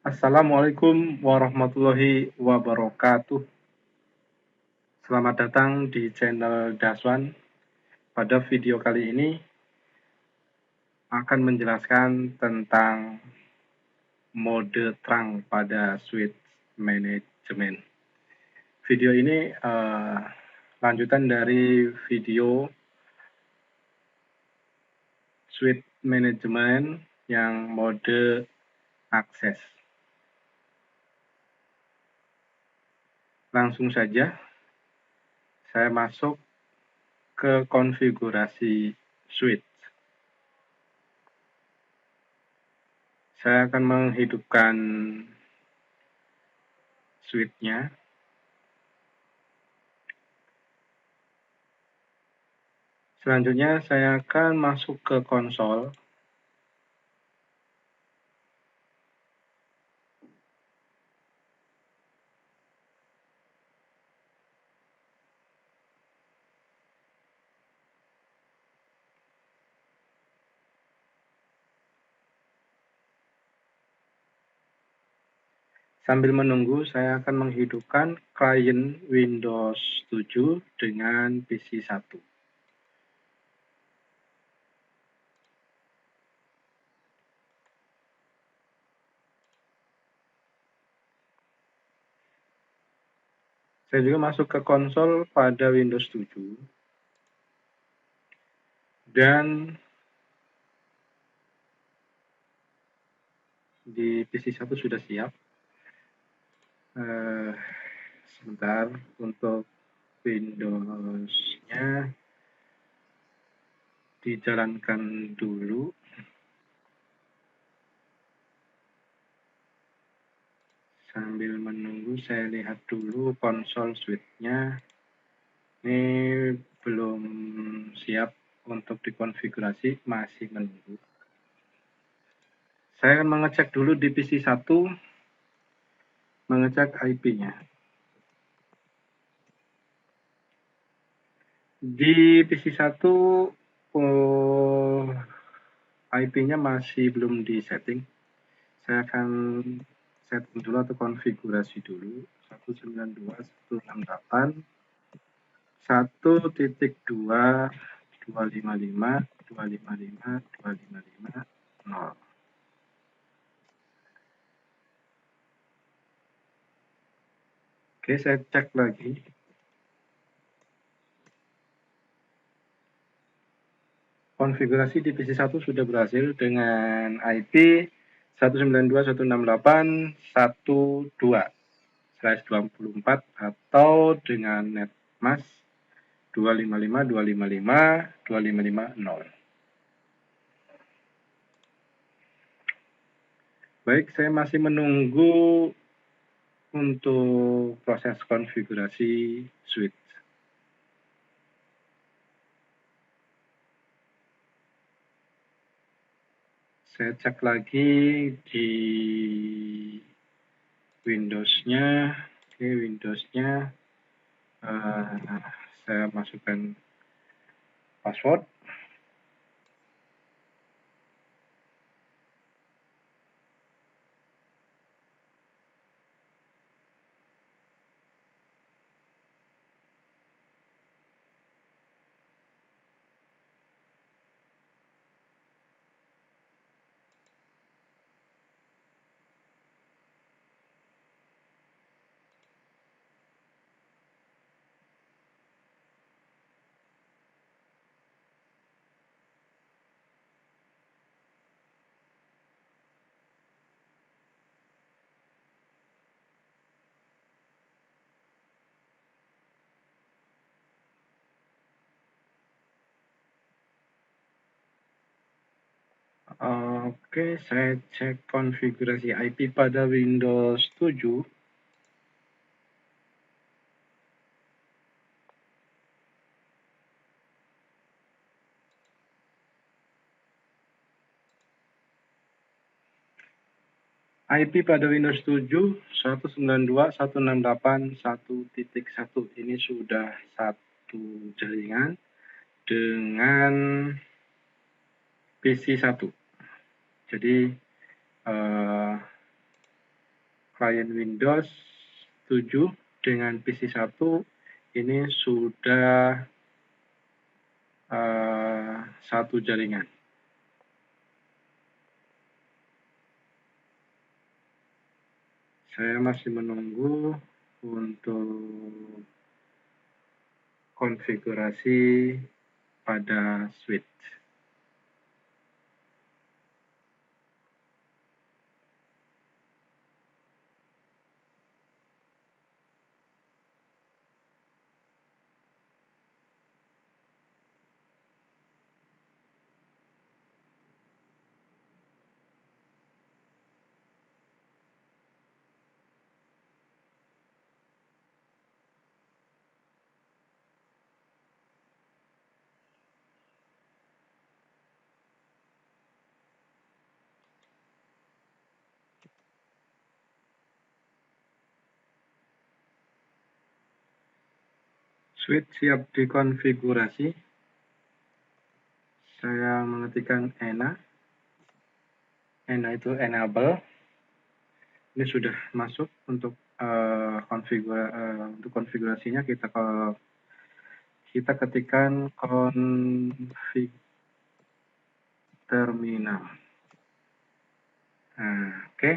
Assalamualaikum warahmatullahi wabarakatuh. Selamat datang di channel Daswan. Pada video kali ini akan menjelaskan tentang mode terang pada switch manajemen. Video ini lanjutan dari video switch manajemen yang mode akses. Langsung saja saya masuk ke konfigurasi switch. Saya akan menghidupkan switch-nya. Selanjutnya saya akan masuk ke konsol. Sambil menunggu, saya akan menghidupkan klien Windows 7 dengan PC 1. Saya juga masuk ke konsol pada Windows 7. Dan di PC 1 sudah siap. Sebentar untuk Windows-nya dijalankan dulu. Sambil menunggu, saya lihat dulu konsol switch-nya. Ini belum siap untuk dikonfigurasi, masih menunggu. Saya akan mengecek dulu di PC 1, mengecek IP-nya. Di PC 1, IP-nya masih belum disetting. Saya akan setting dulu atau konfigurasi dulu. 192.168.1.255.255.255.0. Oke, saya cek lagi. Konfigurasi di PC 1 sudah berhasil dengan IP 192.168.1.2/24 atau dengan netmask 255.255.255.0. Baik, saya masih menunggu untuk proses konfigurasi switch. Saya cek lagi di Windows-nya. Oke, Windows-nya saya masukkan password. Oke, saya cek konfigurasi IP pada Windows 7. IP pada Windows 7 192.168.1.1. Ini sudah satu jaringan dengan PC 1. Jadi klien Windows 7 dengan PC1 ini sudah satu jaringan. Saya masih menunggu untuk konfigurasi pada switch. Switch siap dikonfigurasi. Saya mengetikkan ENA. ENA itu enable. Ini sudah masuk untuk konfigurasinya. Kita ketikkan config terminal. Nah, oke.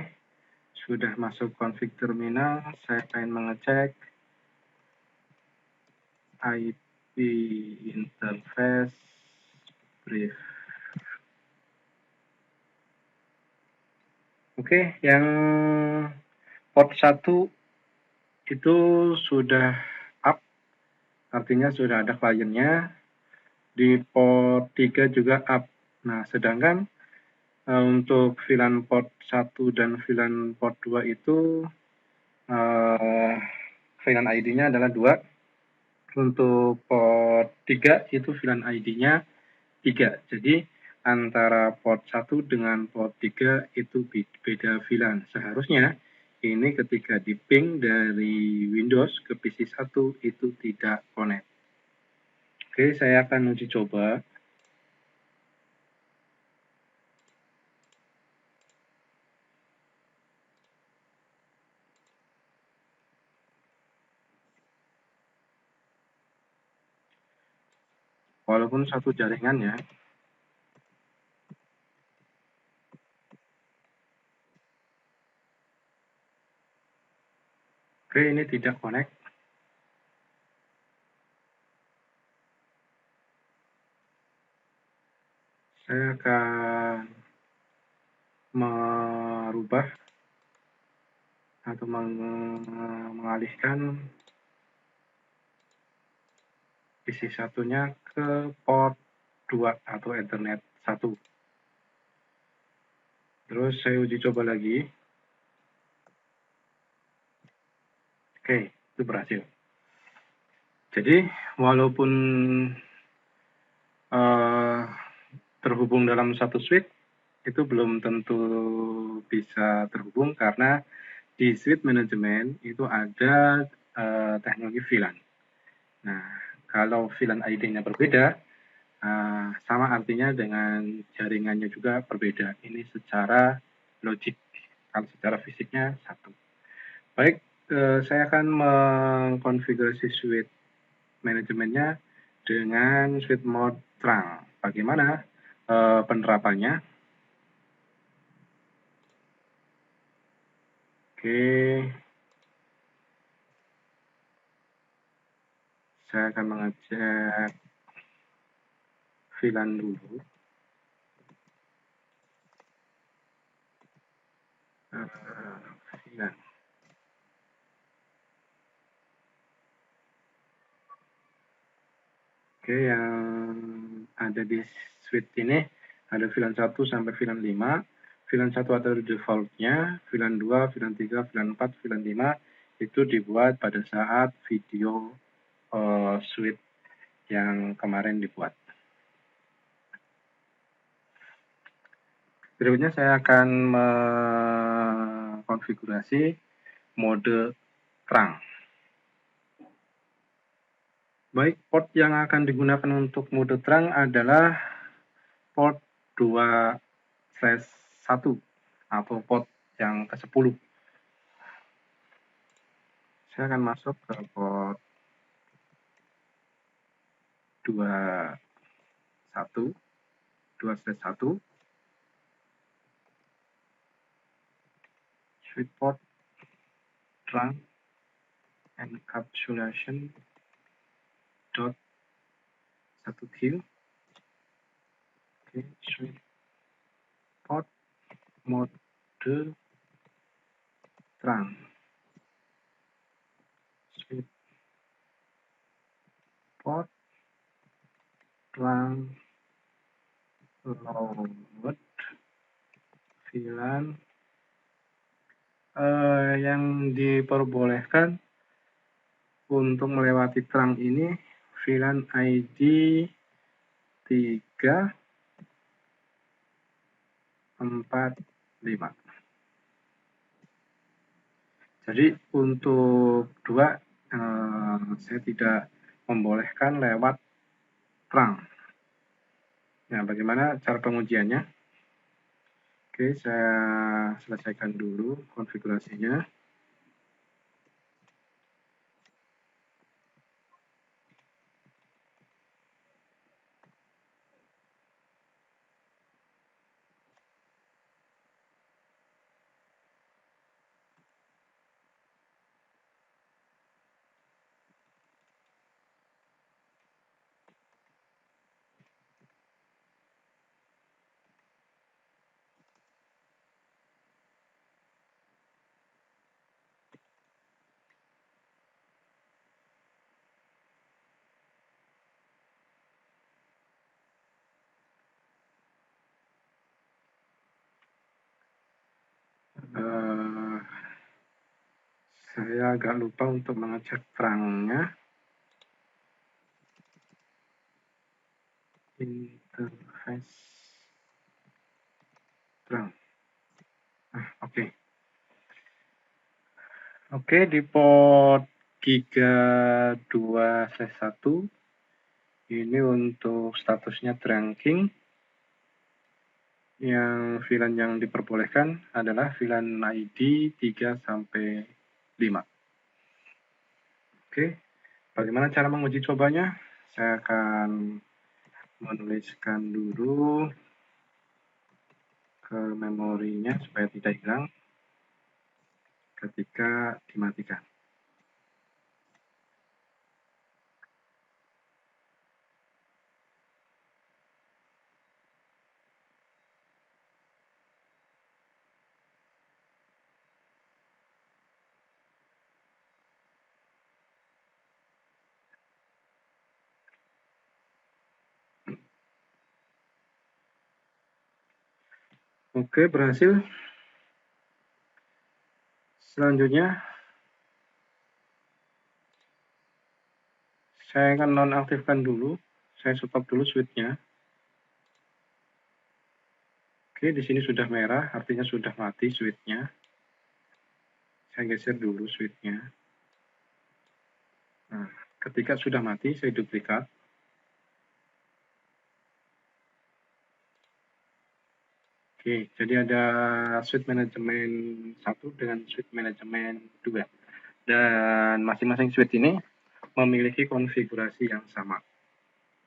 Sudah masuk config terminal. Saya ingin mengecek IP interface brief. Oke, yang port 1 itu sudah up, artinya sudah ada kliennya. Di port 3 juga up. Nah, sedangkan untuk VLAN port 1 dan VLAN port 2 itu VLAN ID-nya adalah 2. Untuk port 3 itu VLAN ID-nya 3. Jadi antara port 1 dengan port 3 itu beda VLAN. Seharusnya ini ketika di ping dari Windows ke PC1 itu tidak connect. Oke, saya akan uji coba. Walaupun satu jaringan ya. Oke, ini tidak connect. Saya akan merubah atau mengalihkan PC satunya ke port 2 atau Ethernet 1. Terus saya uji coba lagi. Oke, itu berhasil. Jadi, walaupun terhubung dalam satu switch, itu belum tentu bisa terhubung karena di switch manajemen itu ada teknologi VLAN. Nah, kalau VLAN ID-nya berbeda, sama artinya dengan jaringannya juga berbeda. Ini secara logik, kalau secara fisiknya satu. Baik, saya akan mengkonfigurasi switch manajemennya dengan switch mode terang. Bagaimana penerapannya? Oke, saya akan mengecek VLAN dulu. VLAN. Oke, yang ada di switch ini ada VLAN 1 sampai VLAN 5. VLAN 1 ada defaultnya, VLAN 2, VLAN 3, VLAN 4, VLAN 5 itu dibuat pada saat video switch yang kemarin dibuat. Berikutnya saya akan mengkonfigurasi mode terang. Baik, port yang akan digunakan untuk mode terang adalah port 2/1 atau port yang ke-10. Saya akan masuk ke port 21, 2/1, switch port trunk encapsulation dot 1Q. Oke, switch port mode trunk, switch port trunk load VLAN. Yang diperbolehkan untuk melewati trunk ini VLAN ID 345. Jadi untuk 2 saya tidak membolehkan lewat trunk. Nah, bagaimana cara pengujiannya? Oke, saya selesaikan dulu konfigurasinya. Saya agak lupa untuk mengecek trunk-nya. Interface trunk. Oke. Oke, di port Giga 2/1 ini untuk statusnya trunking. Yang VLAN yang diperbolehkan adalah VLAN ID 3-5. Oke, bagaimana cara menguji cobanya? Saya akan menuliskan dulu ke memorinya supaya tidak hilang ketika dimatikan. Oke, berhasil. Selanjutnya, saya akan nonaktifkan dulu. Saya stop dulu switch-nya. Oke, di sini sudah merah, artinya sudah mati switch-nya. Saya geser dulu switch-nya. Nah, ketika sudah mati, saya duplikat. Oke, jadi ada suite manajemen 1 dengan suite manajemen 2. Dan masing-masing suite ini memiliki konfigurasi yang sama.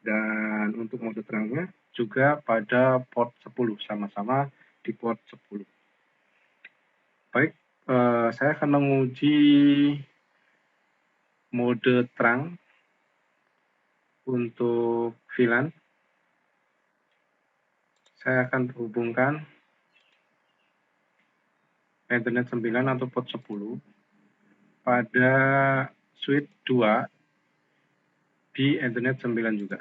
Dan untuk mode terangnya juga pada port 10, sama-sama di port 10. Baik, saya akan menguji mode terang untuk VLAN. Saya akan hubungkan Ethernet 9 atau port 10 pada switch 2 di Ethernet 9 juga.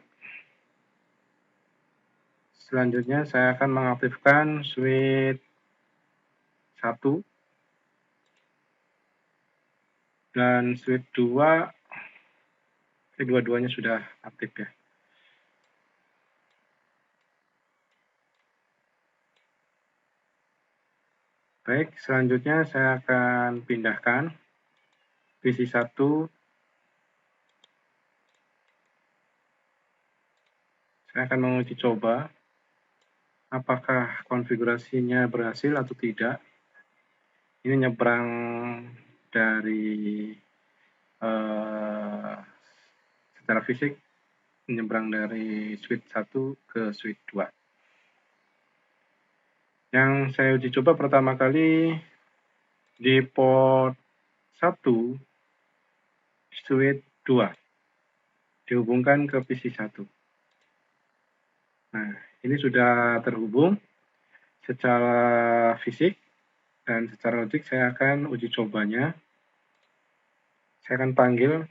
Selanjutnya saya akan mengaktifkan switch 1 dan switch 2. Kedua-duanya sudah aktif ya. Baik, selanjutnya saya akan pindahkan PC 1. Saya akan menguji coba apakah konfigurasinya berhasil atau tidak. Ini nyebrang dari secara fisik menyeberang dari switch 1 ke switch 2. Yang saya uji coba pertama kali di port 1 switch 2 dihubungkan ke PC1. Nah, ini sudah terhubung secara fisik dan secara logik. Saya akan uji cobanya. Saya akan panggil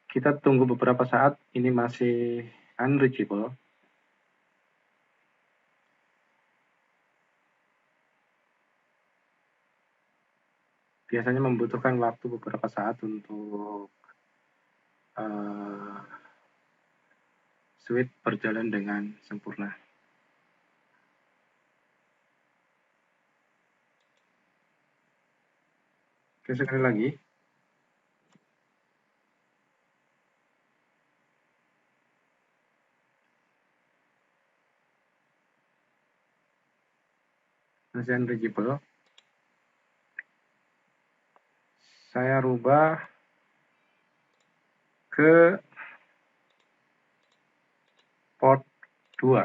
kita tunggu beberapa saat, ini masih unreachable. Biasanya membutuhkan waktu beberapa saat untuk switch berjalan dengan sempurna. Oke, sekali lagi. Masih unreachable. Saya rubah ke port 2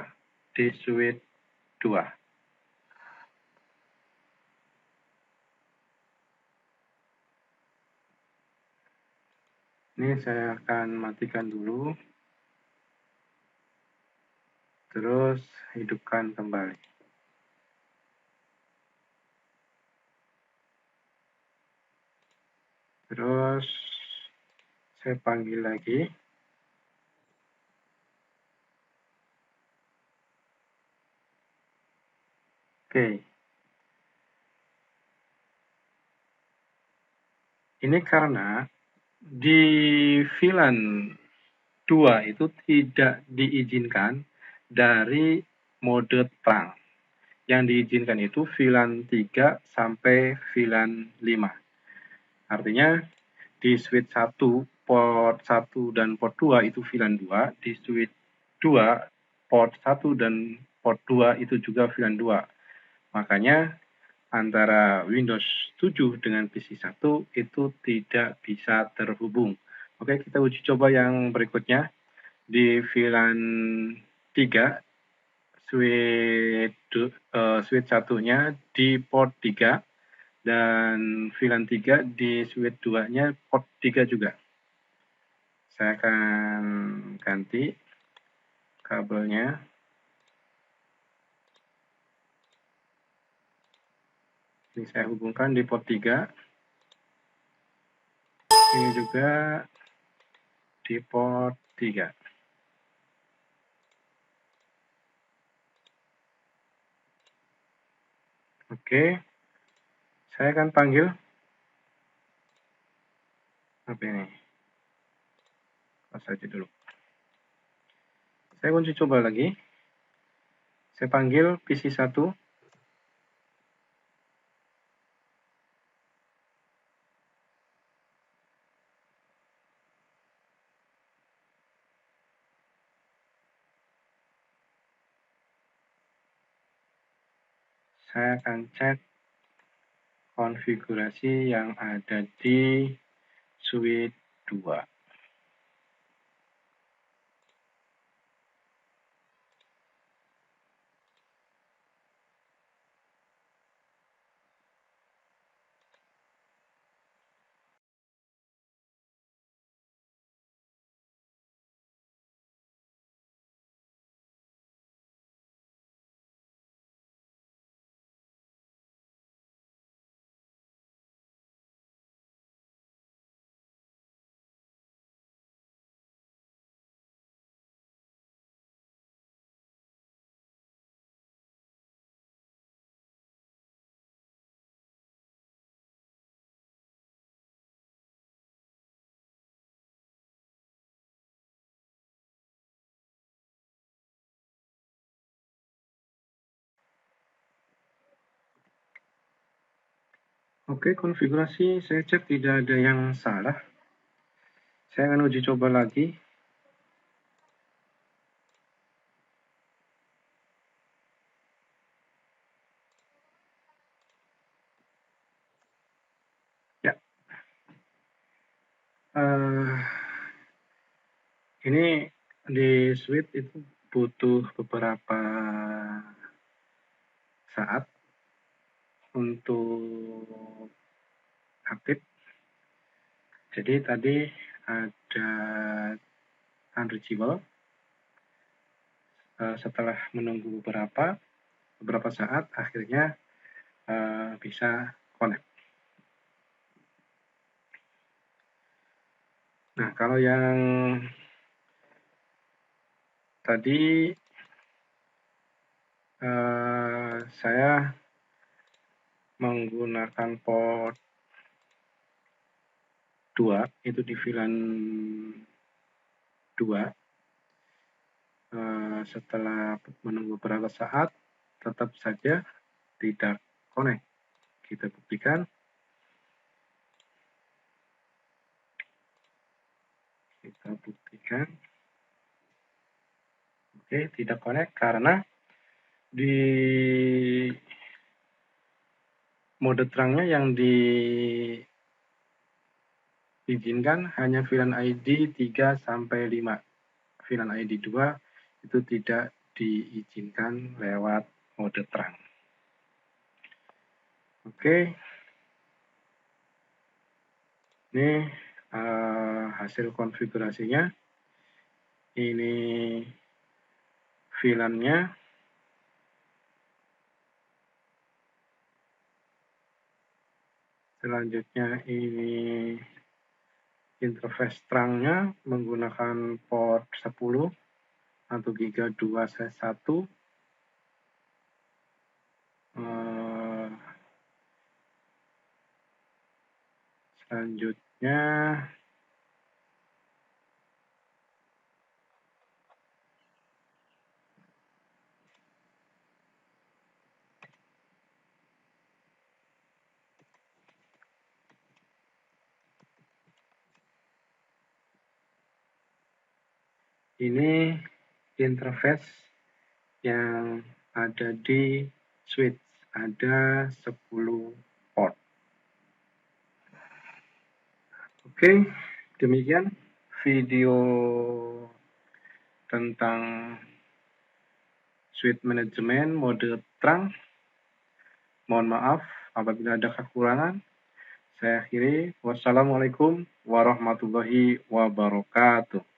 di switch 2. Ini saya akan matikan dulu. Terus hidupkan kembali. Terus saya panggil lagi. Oke. Ini karena di VLAN 2 itu tidak diizinkan dari mode terang. Yang diizinkan itu VLAN 3 sampai VLAN 5. Artinya di switch 1, port 1 dan port 2 itu VLAN 2, di switch 2, port 1 dan port 2 itu juga VLAN 2. Makanya antara Windows 7 dengan PC1 itu tidak bisa terhubung. Oke, kita uji coba yang berikutnya. Di VLAN 3, switch satunya di port 3, dan VLAN 3 di switch 2-nya port 3 juga. Saya akan ganti kabelnya. Ini saya hubungkan di port 3. Ini juga di port 3. Oke. Saya akan panggil apa ini? Pas aja dulu. Saya kunci coba lagi. Saya panggil PC1. Saya akan cek konfigurasi yang ada di switch 2. Oke, konfigurasi saya cek tidak ada yang salah. Saya akan uji coba lagi. Eh, ini di switch itu butuh beberapa saat untuk aktif. Jadi tadi ada unreachable. Setelah menunggu beberapa saat, akhirnya bisa connect. Nah, kalau yang tadi saya menggunakan port 2, itu di VLAN 2. Setelah menunggu beberapa saat, tetap saja tidak connect. Kita buktikan. Oke, tidak connect karena di mode terangnya yang diizinkan hanya VLAN ID 3 sampai 5. VLAN ID 2 itu tidak diizinkan lewat mode terang. Oke. Ini hasil konfigurasinya. Ini VLAN-nya. Selanjutnya ini interface terangnya menggunakan port 10 atau giga 2/1. Selanjutnya ini interface yang ada di switch, ada 10 port. Oke, demikian video tentang switch manajemen mode terang. Mohon maaf apabila ada kekurangan. Saya akhiri. Wassalamualaikum warahmatullahi wabarakatuh.